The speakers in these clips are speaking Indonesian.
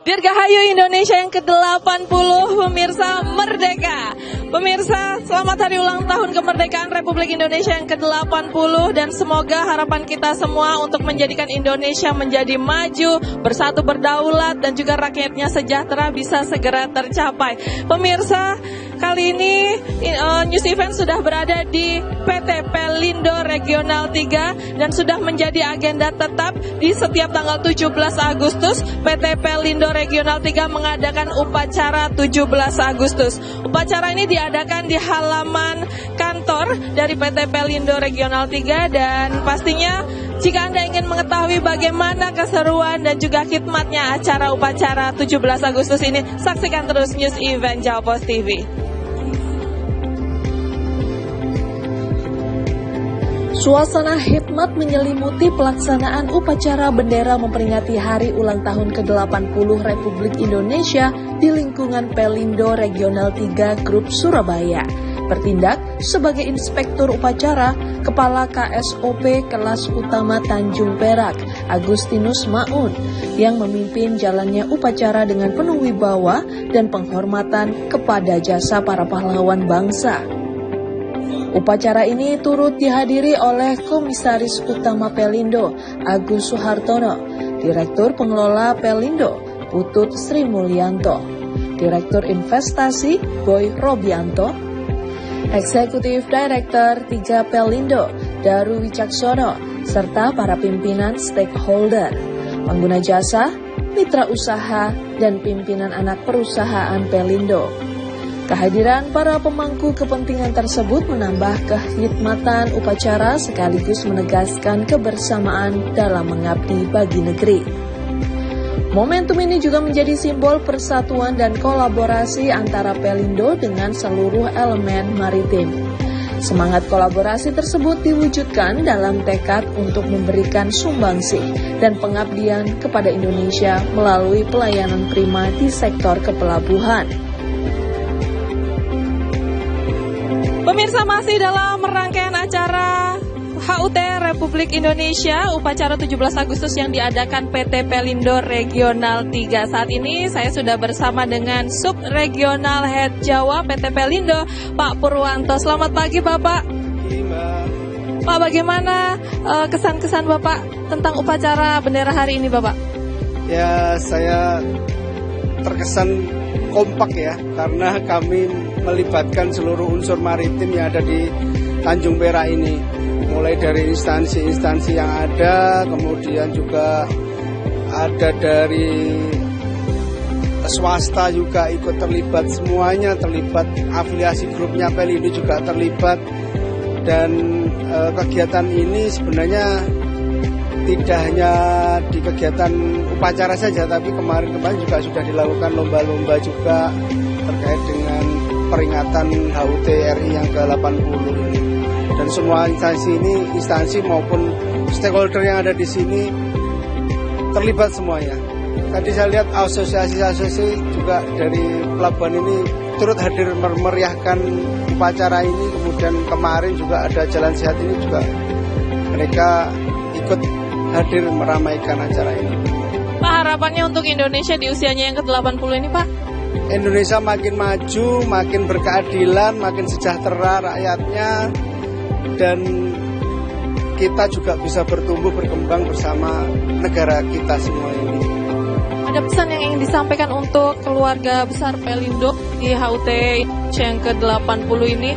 Dirgahayu Indonesia yang ke-80, pemirsa Merdeka. Pemirsa, selamat hari ulang tahun kemerdekaan Republik Indonesia yang ke-80 dan semoga harapan kita semua untuk menjadikan Indonesia menjadi maju, bersatu berdaulat dan juga rakyatnya sejahtera bisa segera tercapai. Pemirsa, kali ini News Event sudah berada di PT Pelindo Regional 3 dan sudah menjadi agenda tetap di setiap tanggal 17 Agustus PT Pelindo Regional 3 mengadakan upacara 17 Agustus. Upacara ini diadakan di halaman kantor dari PT Pelindo Regional 3 dan pastinya jika Anda ingin mengetahui bagaimana keseruan dan juga khidmatnya acara upacara 17 Agustus ini, saksikan terus News Event Jawa Post TV. Suasana hikmat menyelimuti pelaksanaan upacara bendera memperingati hari ulang tahun ke-80 Republik Indonesia di lingkungan Pelindo Regional 3 Grup Surabaya. Bertindak sebagai inspektur upacara, Kepala KSOP Kelas Utama Tanjung Perak, Agustinus Maun, yang memimpin jalannya upacara dengan penuh wibawa dan penghormatan kepada jasa para pahlawan bangsa. Upacara ini turut dihadiri oleh Komisaris Utama Pelindo, Agus Suhartono, Direktur Pengelola Pelindo, Putut Sri Mulyanto, Direktur Investasi, Boy Robianto, Eksekutif Director 3 Pelindo, Daru Wicaksono, serta para pimpinan stakeholder, pengguna jasa, mitra usaha, dan pimpinan anak perusahaan Pelindo. Kehadiran para pemangku kepentingan tersebut menambah kehikmatan upacara sekaligus menegaskan kebersamaan dalam mengabdi bagi negeri. Momentum ini juga menjadi simbol persatuan dan kolaborasi antara Pelindo dengan seluruh elemen maritim. Semangat kolaborasi tersebut diwujudkan dalam tekad untuk memberikan sumbangsih dan pengabdian kepada Indonesia melalui pelayanan prima di sektor kepelabuhan. Pemirsa, masih dalam rangkaian acara HUT Republik Indonesia upacara 17 Agustus yang diadakan PT Pelindo Regional 3. Saat ini saya sudah bersama dengan Subregional Head Jawa PT Pelindo, Pak Purwanto. Selamat pagi, Bapak. Pak, bagaimana kesan-kesan Bapak tentang upacara bendera hari ini, Bapak? Ya, saya terkesan kompak ya, karena kami melibatkan seluruh unsur maritim yang ada di Tanjung Perak ini, mulai dari instansi-instansi yang ada, kemudian juga ada dari swasta juga ikut terlibat, semuanya terlibat, afiliasi grupnya Pelindo juga terlibat, dan kegiatan ini sebenarnya tidak hanya di kegiatan upacara saja, tapi kemarin juga sudah dilakukan lomba-lomba juga terkait dengan peringatan HUT RI yang ke-80 ini. Dan semua instansi maupun stakeholder yang ada di sini terlibat semuanya. Tadi saya lihat asosiasi-asosiasi juga dari pelabuhan ini turut hadir memeriahkan upacara ini. Kemudian kemarin juga ada Jalan Sehat ini juga mereka ikut hadir meramaikan acara ini. Pak, harapannya untuk Indonesia di usianya yang ke-80 ini, Pak? Indonesia makin maju, makin berkeadilan, makin sejahtera rakyatnya, dan kita juga bisa bertumbuh berkembang bersama negara kita semua ini. Ada pesan yang ingin disampaikan untuk keluarga besar Pelindo di HUT yang ke-80 ini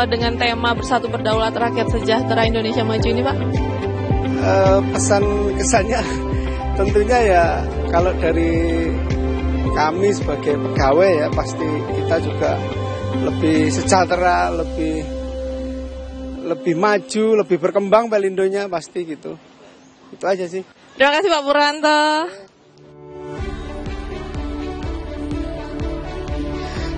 dengan tema Bersatu Berdaulat Rakyat Sejahtera Indonesia Maju ini, Pak? Pesan kesannya tentunya ya, kalau dari kami sebagai pegawai ya pasti kita juga lebih sejahtera, lebih maju, lebih berkembang Pelindonya pasti gitu. Itu aja sih. Terima kasih Pak Purwanto.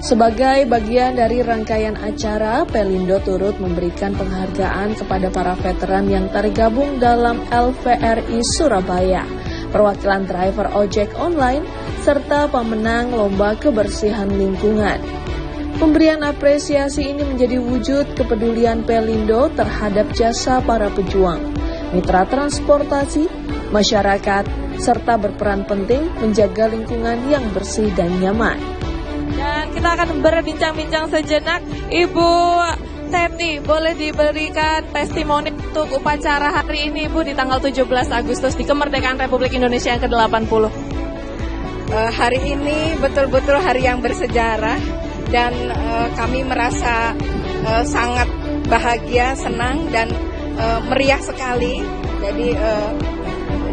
Sebagai bagian dari rangkaian acara, Pelindo turut memberikan penghargaan kepada para veteran yang tergabung dalam LVRI Surabaya, perwakilan driver ojek online, serta pemenang lomba kebersihan lingkungan. Pemberian apresiasi ini menjadi wujud kepedulian Pelindo terhadap jasa para pejuang, mitra transportasi, masyarakat, serta berperan penting menjaga lingkungan yang bersih dan nyaman. Dan kita akan berbincang-bincang sejenak. Ibu Teti, boleh diberikan testimoni untuk upacara hari ini, Bu, di tanggal 17 Agustus di Kemerdekaan Republik Indonesia yang ke-80? Hari ini betul-betul hari yang bersejarah dan kami merasa sangat bahagia, senang dan meriah sekali. Jadi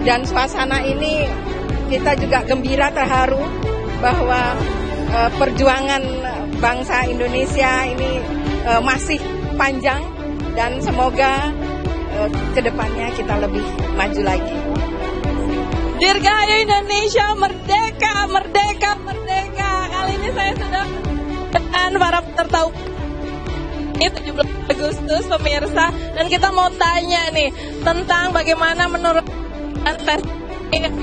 dan suasana ini kita juga gembira, terharu bahwa perjuangan bangsa Indonesia ini masih panjang dan semoga kedepannya kita lebih maju lagi. Dirgahayu Indonesia, merdeka, merdeka, merdeka. Kali ini saya sudah dengan para peserta ini 17 Agustus, pemirsa, dan kita mau tanya nih tentang bagaimana menurut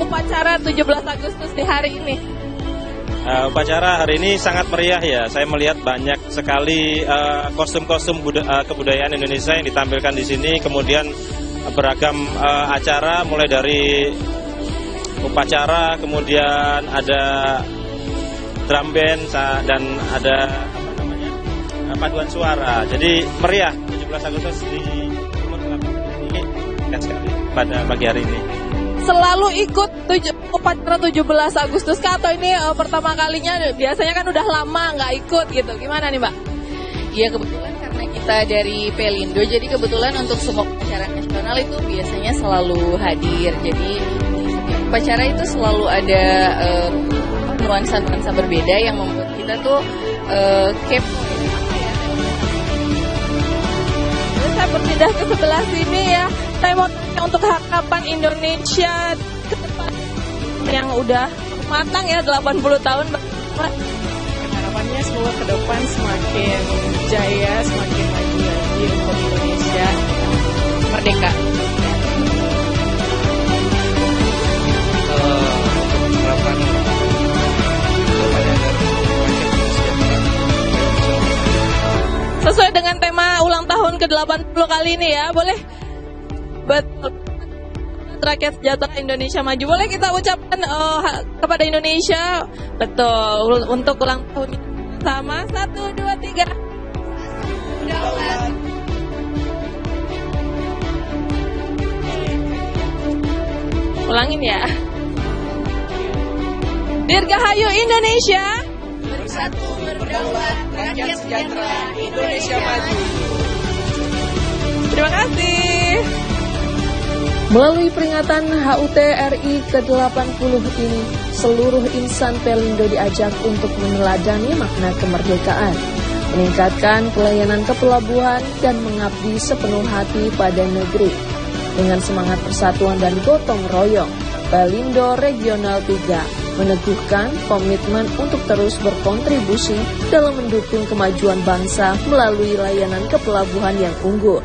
upacara 17 Agustus di hari ini. Upacara hari ini sangat meriah ya. Saya melihat banyak sekali kostum-kostum kebudayaan Indonesia yang ditampilkan di sini. Kemudian beragam acara, mulai dari upacara, kemudian ada drum band dan ada paduan suara. Jadi meriah 17 Agustus di Timur Kelapa ini kan sekali pada pagi hari ini. Selalu ikut upacara 17 Agustus atau ini pertama kalinya? Biasanya kan udah lama nggak ikut gitu. Gimana nih, Mbak? Iya, kebetulan karena kita dari Pelindo, jadi kebetulan untuk semua upacara nasional itu biasanya selalu hadir. Jadi upacara itu selalu ada nuansa-nuansa berbeda yang membuat kita tuh kepo. Saya berpindah ke sebelah sini ya. Saya mau tanya untuk harapan Indonesia ke depan yang udah matang ya 80 tahun. Harapannya semoga ke depan semakin jaya, semakin maju lagi untuk Indonesia merdeka. Harapan sesuai dengan tema ulang tahun ke-80 kali ini ya, boleh? Betul. Rakyat sejahtera Indonesia maju. Boleh kita ucapkan kepada Indonesia, betul, untuk ulang tahun sama. 1, 2, 3. Ulangin ya. Dirgahayu Indonesia. Bersatu berdaulat, rakyat sejahtera, Indonesia maju. Terima kasih. Melalui peringatan HUT RI ke-80 ini, seluruh insan Pelindo diajak untuk meneladani makna kemerdekaan, meningkatkan pelayanan kepelabuhan, dan mengabdi sepenuh hati pada negeri. Dengan semangat persatuan dan gotong royong, Pelindo Regional 3 meneguhkan komitmen untuk terus berkontribusi dalam mendukung kemajuan bangsa melalui layanan kepelabuhan yang unggul.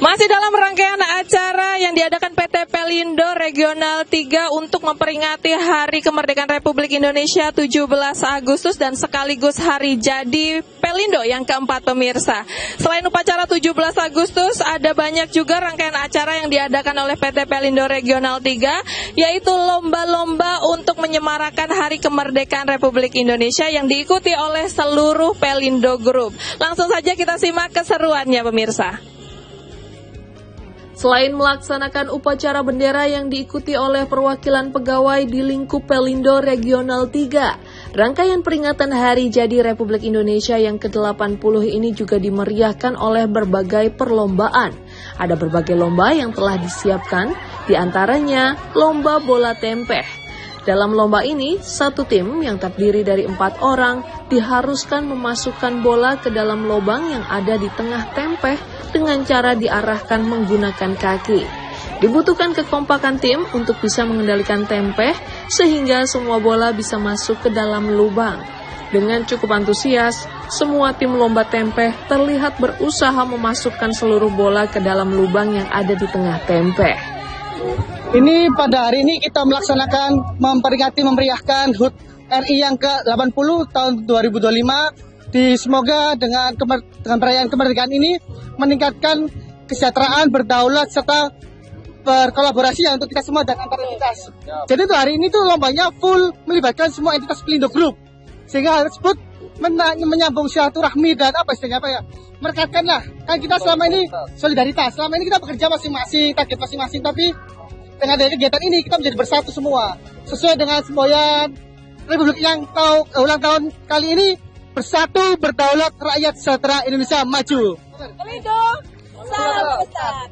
Masih dalam rangkaian acara yang diadakan PT Pelindo Regional 3 untuk memperingati Hari Kemerdekaan Republik Indonesia 17 Agustus dan sekaligus hari jadi Pelindo yang keempat, pemirsa. Selain upacara 17 Agustus, ada banyak juga rangkaian acara yang diadakan oleh PT Pelindo Regional 3, yaitu lomba-lomba untuk menyemarakan Hari Kemerdekaan Republik Indonesia yang diikuti oleh seluruh Pelindo Group. Langsung saja kita simak keseruannya, pemirsa. Selain melaksanakan upacara bendera yang diikuti oleh perwakilan pegawai di lingkup Pelindo Regional 3, rangkaian peringatan Hari Jadi Republik Indonesia yang ke-80 ini juga dimeriahkan oleh berbagai perlombaan. Ada berbagai lomba yang telah disiapkan, di antaranya lomba bola tempeh. Dalam lomba ini, satu tim yang terdiri dari 4 orang diharuskan memasukkan bola ke dalam lubang yang ada di tengah tempeh dengan cara diarahkan menggunakan kaki. Dibutuhkan kekompakan tim untuk bisa mengendalikan tempeh sehingga semua bola bisa masuk ke dalam lubang. Dengan cukup antusias, semua tim lomba tempeh terlihat berusaha memasukkan seluruh bola ke dalam lubang yang ada di tengah tempeh. Ini pada hari ini kita melaksanakan memperingati memeriahkan HUT RI yang ke-80 tahun 2025. Semoga dengan perayaan kemerdekaan ini meningkatkan kesejahteraan, berdaulat, serta berkolaborasi untuk kita semua dan antar entitas. Jadi tuh hari ini tuh lombanya full melibatkan semua entitas Pelindo Group, sehingga hal tersebut menyambung silaturahmi dan merekatkan lah. Kan kita selama ini solidaritas, selama ini kita bekerja masing-masing, target masing-masing, tapi dengan adanya kegiatan ini kita menjadi bersatu semua sesuai dengan semboyan Republik yang ulang tahun kali ini, bersatu berdaulat rakyat sejahtera Indonesia maju. Pelindo, salam besar.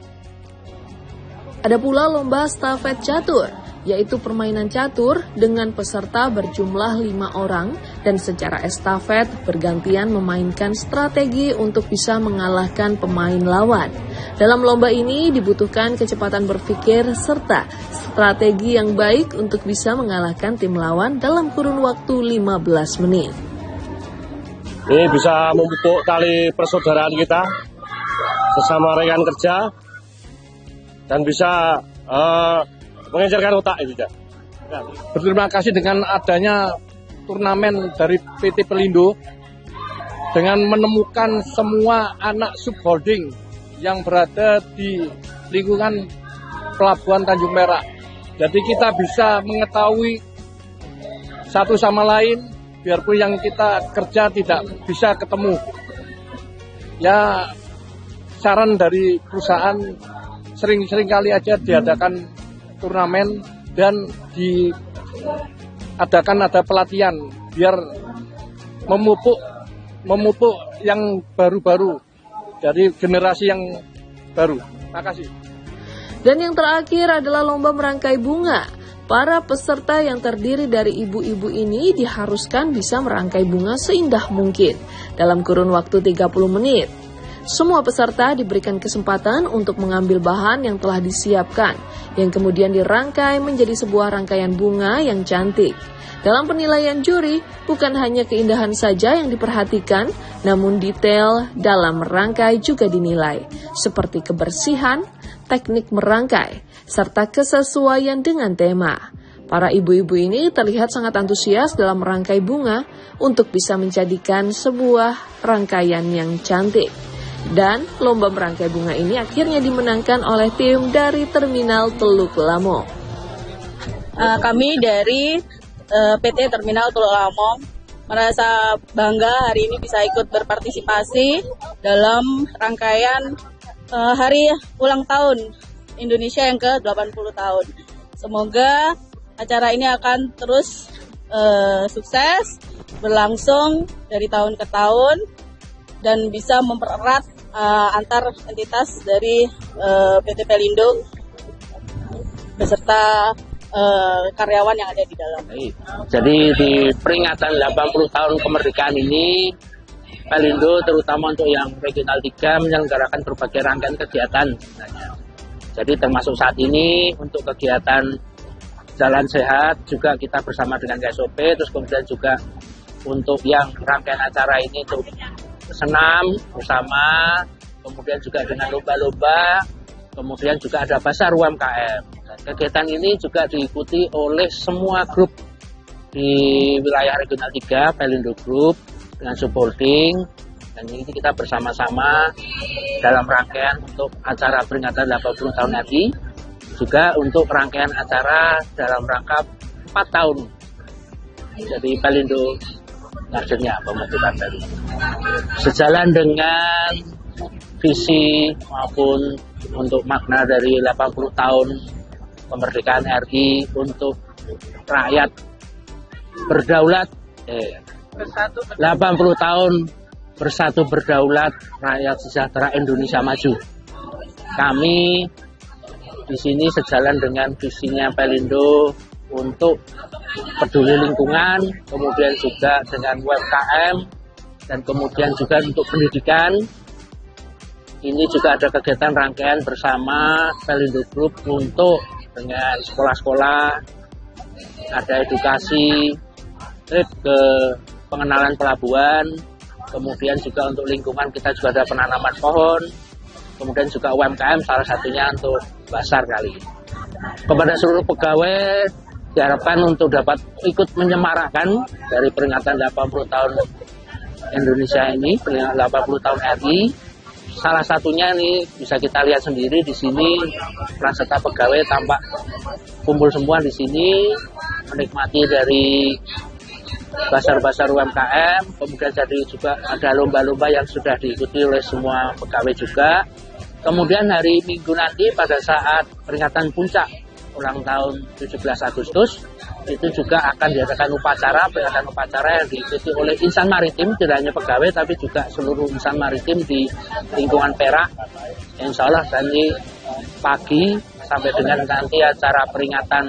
Ada pula lomba stafet catur, yaitu permainan catur dengan peserta berjumlah 5 orang dan secara estafet bergantian memainkan strategi untuk bisa mengalahkan pemain lawan. Dalam lomba ini dibutuhkan kecepatan berpikir serta strategi yang baik untuk bisa mengalahkan tim lawan dalam kurun waktu 15 menit. Ini bisa memupuk tali persaudaraan kita sesama rekan kerja dan bisa mengejarkan otak itu ya. Berterima kasih dengan adanya turnamen dari PT Pelindo dengan menemukan semua anak subholding yang berada di lingkungan Pelabuhan Tanjung Perak. Jadi kita bisa mengetahui satu sama lain, biarpun yang kita kerja tidak bisa ketemu. Ya, saran dari perusahaan sering kali aja diadakan turnamen dan ada pelatihan biar memupuk yang baru-baru dari generasi yang baru. Terima kasih. Dan yang terakhir adalah lomba merangkai bunga. Para peserta yang terdiri dari ibu-ibu ini diharuskan bisa merangkai bunga seindah mungkin dalam kurun waktu 30 menit. Semua peserta diberikan kesempatan untuk mengambil bahan yang telah disiapkan, yang kemudian dirangkai menjadi sebuah rangkaian bunga yang cantik. Dalam penilaian juri, bukan hanya keindahan saja yang diperhatikan, namun detail dalam merangkai juga dinilai, seperti kebersihan, teknik merangkai, serta kesesuaian dengan tema. Para ibu-ibu ini terlihat sangat antusias dalam merangkai bunga untuk bisa menjadikan sebuah rangkaian yang cantik. Dan lomba merangkai bunga ini akhirnya dimenangkan oleh tim dari Terminal Teluk Lamong. Kami dari PT Terminal Teluk Lamong merasa bangga hari ini bisa ikut berpartisipasi dalam rangkaian hari ulang tahun Indonesia yang ke-80 tahun. Semoga acara ini akan terus sukses, berlangsung dari tahun ke tahun, dan bisa mempererat antar entitas dari PT Pelindo beserta karyawan yang ada di dalam. Jadi di peringatan 80 tahun kemerdekaan ini, Pelindo terutama untuk yang Regional 3 menyelenggarakan berbagai rangkaian kegiatan. Jadi termasuk saat ini untuk kegiatan Jalan Sehat juga kita bersama dengan KSOP, terus kemudian juga untuk yang rangkaian acara ini untuk senam bersama, kemudian juga dengan lomba-lomba, kemudian juga ada pasar UMKM. Kegiatan ini juga diikuti oleh semua grup di wilayah Regional 3, Pelindo Group dengan subholding, dan ini kita bersama-sama dalam rangkaian untuk acara peringatan 80 tahun RI, juga untuk rangkaian acara dalam rangka 4 tahun. Jadi Pelindo ngajarnya pembentukan Pelindo. Sejalan dengan visi maupun untuk makna dari 80 tahun kemerdekaan RI untuk rakyat berdaulat, 80 tahun bersatu berdaulat, rakyat sejahtera Indonesia maju. Kami di sini sejalan dengan visinya Pelindo untuk peduli lingkungan, kemudian juga dengan UMKM, dan kemudian juga untuk pendidikan. Ini juga ada kegiatan rangkaian bersama Pelindo Group untuk dengan sekolah-sekolah, ada edukasi, trip ke pengenalan pelabuhan, kemudian juga untuk lingkungan kita juga ada penanaman pohon, kemudian juga UMKM salah satunya untuk pasar kali. Kepada seluruh pegawai diharapkan untuk dapat ikut menyemarakkan dari peringatan 80 tahun Indonesia ini, peringatan 80 tahun RI. Salah satunya ini bisa kita lihat sendiri di sini, peserta pegawai tampak kumpul semua di sini menikmati dari basar-basar UMKM, kemudian jadi juga ada lomba-lomba yang sudah diikuti oleh semua pegawai juga. Kemudian hari Minggu nanti pada saat peringatan puncak ulang tahun 17 Agustus itu juga akan diadakan peringatan upacara yang diikuti oleh insan maritim, tidak hanya pegawai tapi juga seluruh insan maritim di lingkungan Perak. Insya Allah dari pagi sampai dengan nanti acara peringatan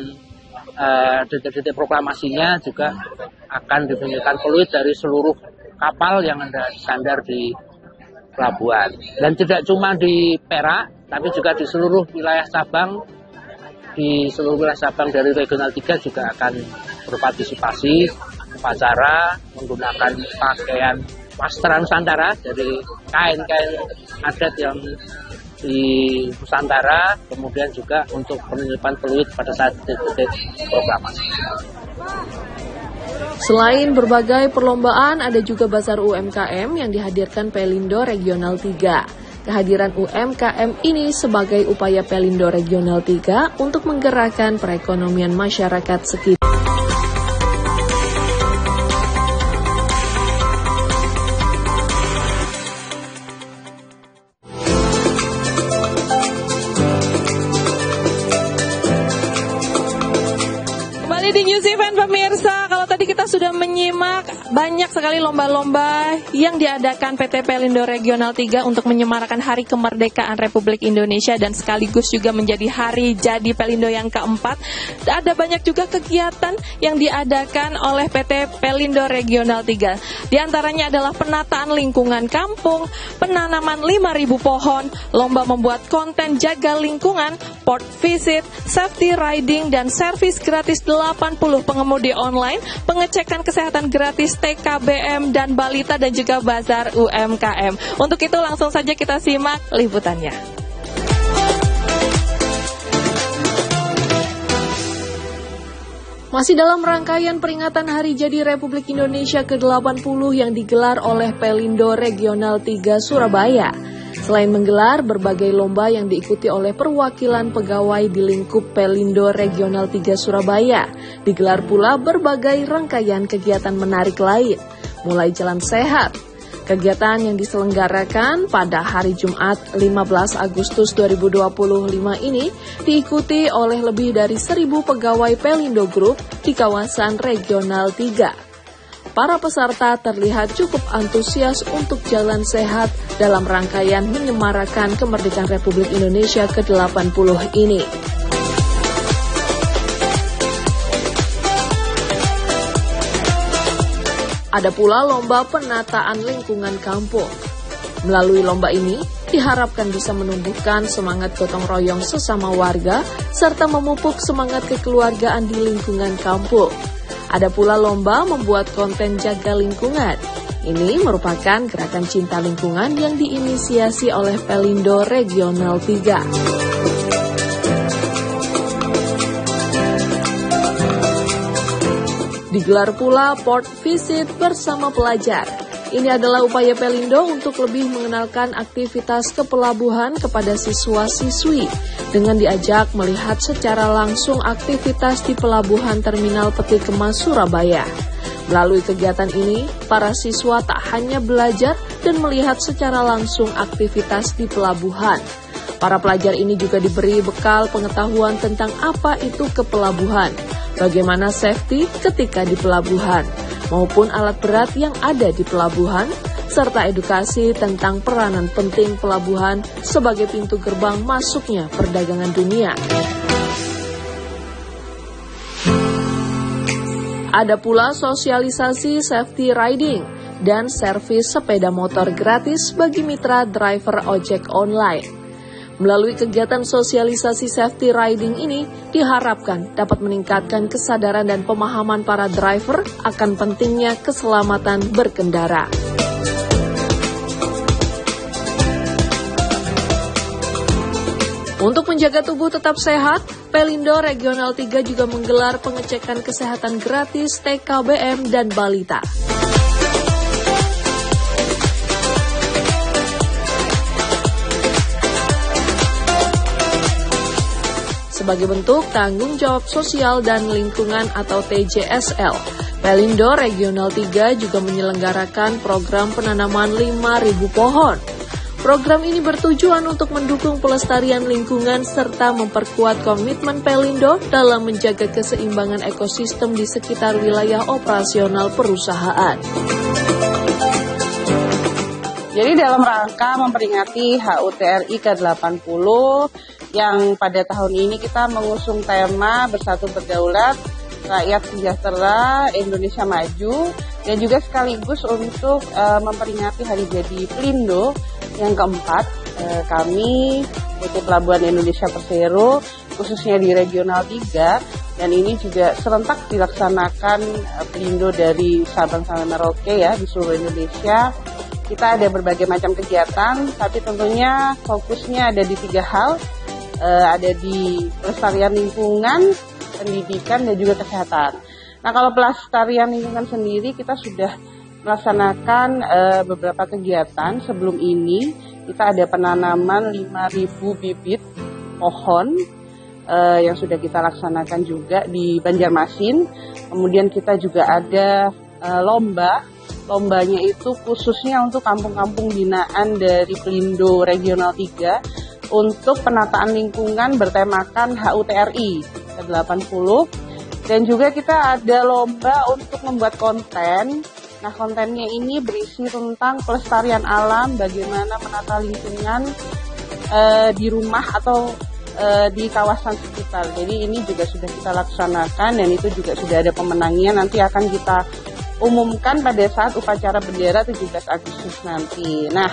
detik-detik proklamasinya juga akan dibunyikan peluit dari seluruh kapal yang ada sandar di pelabuhan. Dan tidak cuma di Perak, tapi juga di seluruh wilayah cabang. Di seluruh wilayah cabang dari Regional 3 juga akan berpartisipasi upacara menggunakan pakaian wastra Nusantara, dari kain-kain adat yang di Nusantara, kemudian juga untuk penelitian peluit pada saat detik-detik proklamasi. Selain berbagai perlombaan, ada juga Bazar UMKM yang dihadirkan Pelindo Regional 3. Kehadiran UMKM ini sebagai upaya Pelindo Regional 3 untuk menggerakkan perekonomian masyarakat sekitar. Di News Event pemirsa, kalau tadi kita sudah menyimak banyak sekali lomba-lomba yang diadakan PT Pelindo Regional 3 untuk menyemarakan Hari Kemerdekaan Republik Indonesia dan sekaligus juga menjadi hari jadi Pelindo yang keempat. Ada banyak juga kegiatan yang diadakan oleh PT Pelindo Regional 3. Di antaranya adalah penataan lingkungan kampung, penanaman 5.000 pohon, lomba membuat konten jaga lingkungan, port visit, safety riding, dan servis gratis 80 pengemudi online, pengecekan kesehatan gratis TKBM dan balita, dan juga bazar UMKM. Untuk itu langsung saja kita simak liputannya. Masih dalam rangkaian peringatan Hari Jadi Republik Indonesia ke-80 yang digelar oleh Pelindo Regional 3 Surabaya. Selain menggelar berbagai lomba yang diikuti oleh perwakilan pegawai di lingkup Pelindo Regional 3 Surabaya, digelar pula berbagai rangkaian kegiatan menarik lain, mulai jalan sehat. Kegiatan yang diselenggarakan pada hari Jumat 15 Agustus 2025 ini diikuti oleh lebih dari 1.000 pegawai Pelindo Group di kawasan Regional 3. Para peserta terlihat cukup antusias untuk jalan sehat dalam rangkaian menyemarakan kemerdekaan Republik Indonesia ke-80 ini. Ada pula lomba penataan lingkungan kampung. Melalui lomba ini, diharapkan bisa menumbuhkan semangat gotong royong sesama warga, serta memupuk semangat kekeluargaan di lingkungan kampung. Ada pula lomba membuat konten jaga lingkungan. Ini merupakan gerakan cinta lingkungan yang diinisiasi oleh Pelindo Regional 3. Digelar pula port visit bersama pelajar. Ini adalah upaya Pelindo untuk lebih mengenalkan aktivitas kepelabuhan kepada siswa-siswi dengan diajak melihat secara langsung aktivitas di Pelabuhan Terminal Peti Kemas Surabaya. Melalui kegiatan ini, para siswa tak hanya belajar dan melihat secara langsung aktivitas di pelabuhan. Para pelajar ini juga diberi bekal pengetahuan tentang apa itu kepelabuhan, bagaimana safety ketika di pelabuhan, maupun alat berat yang ada di pelabuhan, serta edukasi tentang peranan penting pelabuhan sebagai pintu gerbang masuknya perdagangan dunia. Ada pula sosialisasi safety riding dan servis sepeda motor gratis bagi mitra driver ojek online. Melalui kegiatan sosialisasi safety riding ini, diharapkan dapat meningkatkan kesadaran dan pemahaman para driver akan pentingnya keselamatan berkendara. Untuk menjaga tubuh tetap sehat, Pelindo Regional 3 juga menggelar pengecekan kesehatan gratis TKBM dan balita. Sebagai bentuk tanggung jawab sosial dan lingkungan atau TJSL, Pelindo Regional 3 juga menyelenggarakan program penanaman 5.000 pohon. Program ini bertujuan untuk mendukung pelestarian lingkungan serta memperkuat komitmen Pelindo dalam menjaga keseimbangan ekosistem di sekitar wilayah operasional perusahaan. Jadi dalam rangka memperingati HUT RI ke-80 yang pada tahun ini kita mengusung tema Bersatu Berdaulat, Rakyat Sejahtera, Indonesia Maju, dan juga sekaligus untuk memperingati Hari Jadi Pelindo yang keempat, kami PT Pelabuhan Indonesia Persero, khususnya di Regional 3, dan ini juga serentak dilaksanakan Pelindo dari Sabang sampai Merauke ya di seluruh Indonesia. Kita ada berbagai macam kegiatan, tapi tentunya fokusnya ada di 3 hal, ada di pelestarian lingkungan, pendidikan, dan juga kesehatan. Nah, kalau pelestarian lingkungan sendiri kita sudah melaksanakan beberapa kegiatan. Sebelum ini kita ada penanaman 5.000 bibit pohon yang sudah kita laksanakan juga di Banjarmasin. Kemudian kita juga ada lombanya itu khususnya untuk kampung-kampung binaan dari Pelindo Regional 3 untuk penataan lingkungan bertemakan HUT RI ke-80. Dan juga kita ada lomba untuk membuat konten. Nah, kontennya ini berisi tentang pelestarian alam, bagaimana menata lingkungan di rumah atau di kawasan sekitar. Jadi ini juga sudah kita laksanakan dan itu juga sudah ada pemenangnya, nanti akan kita umumkan pada saat upacara bendera 17 Agustus nanti. Nah,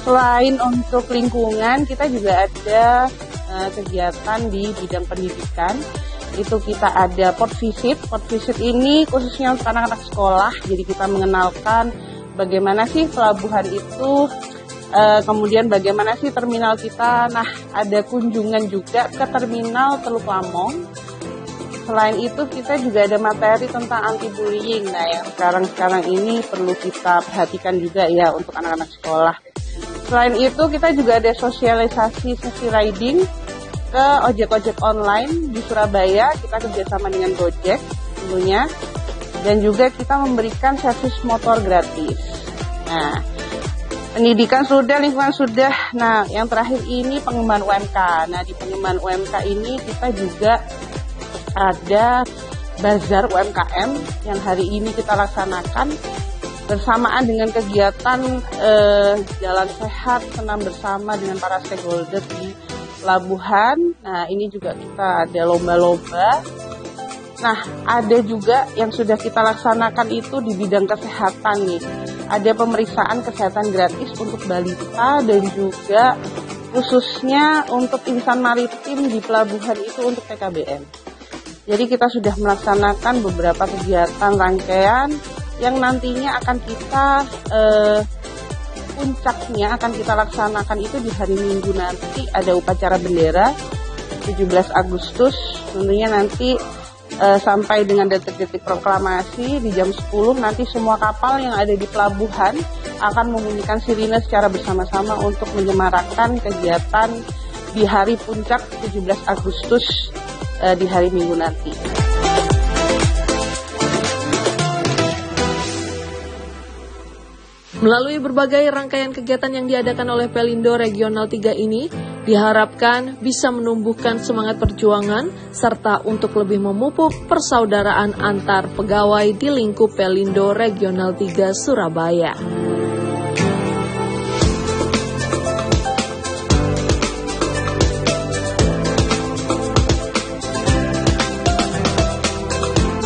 selain untuk lingkungan, kita juga ada kegiatan di bidang pendidikan. Itu kita ada port visit. Port visit ini khususnya untuk anak-anak sekolah. Jadi kita mengenalkan bagaimana sih pelabuhan itu, kemudian bagaimana sih terminal kita. Nah, ada kunjungan juga ke terminal Teluk Lamong. Selain itu kita juga ada materi tentang anti-bullying. Nah, yang sekarang ini perlu kita perhatikan juga ya untuk anak-anak sekolah. Selain itu kita juga ada sosialisasi sesi riding ke ojek-ojek online di Surabaya. Kita kerjasama dengan Gojek tentunya. Dan juga kita memberikan servis motor gratis. Nah, pendidikan sudah, lingkungan sudah. Nah, yang terakhir ini pengembangan UMK. Nah, di pengembangan UMK ini kita juga ada bazar UMKM yang hari ini kita laksanakan bersamaan dengan kegiatan Jalan Sehat, senam bersama dengan para stakeholder di pelabuhan. Nah, ini juga kita ada lomba-lomba. Nah, ada juga yang sudah kita laksanakan itu di bidang kesehatan nih. Ada pemeriksaan kesehatan gratis untuk balita dan juga khususnya untuk insan maritim di pelabuhan itu untuk TKBM. Jadi kita sudah melaksanakan beberapa kegiatan rangkaian yang nantinya akan kita puncaknya akan kita laksanakan itu di hari Minggu nanti. Ada upacara bendera 17 Agustus tentunya nanti sampai dengan detik-detik proklamasi di jam 10 nanti semua kapal yang ada di pelabuhan akan membunyikan sirine secara bersama-sama untuk menyemarakkan kegiatan di hari puncak 17 Agustus di hari Minggu nanti. Melalui berbagai rangkaian kegiatan yang diadakan oleh Pelindo Regional 3 ini, diharapkan bisa menumbuhkan semangat perjuangan serta untuk lebih memupuk persaudaraan antar pegawai di lingkup Pelindo Regional 3 Surabaya.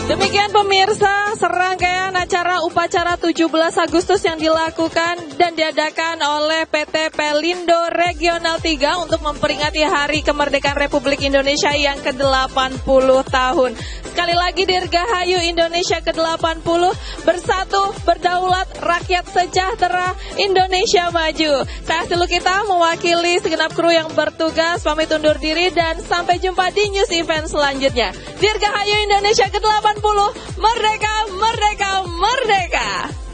Demikian pemirsa, serangkaian upacara 17 Agustus yang dilakukan dan diadakan oleh PT Pelindo Regional 3 untuk memperingati Hari Kemerdekaan Republik Indonesia yang ke-80 tahun. Sekali lagi Dirgahayu Indonesia ke-80, bersatu, berdaulat, rakyat sejahtera, Indonesia maju. Saya Silu Kita mewakili segenap kru yang bertugas, pamit undur diri dan sampai jumpa di news event selanjutnya. Dirgahayu Indonesia ke-80, merdeka, merdeka, merdeka.